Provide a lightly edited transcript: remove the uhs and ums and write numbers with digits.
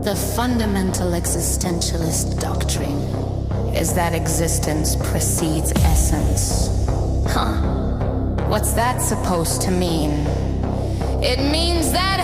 The fundamental existentialist doctrine is that existence precedes essence. Huh. What's that supposed to mean? It means that